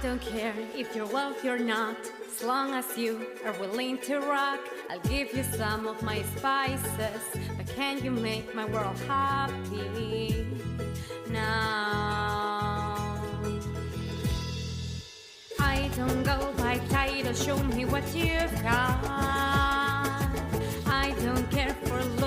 don't care if you're wealthy or not, as long as you are willing to rock. I'll give you some of my spices, but can you make my world happy now? I don't go by title, show me what you've got.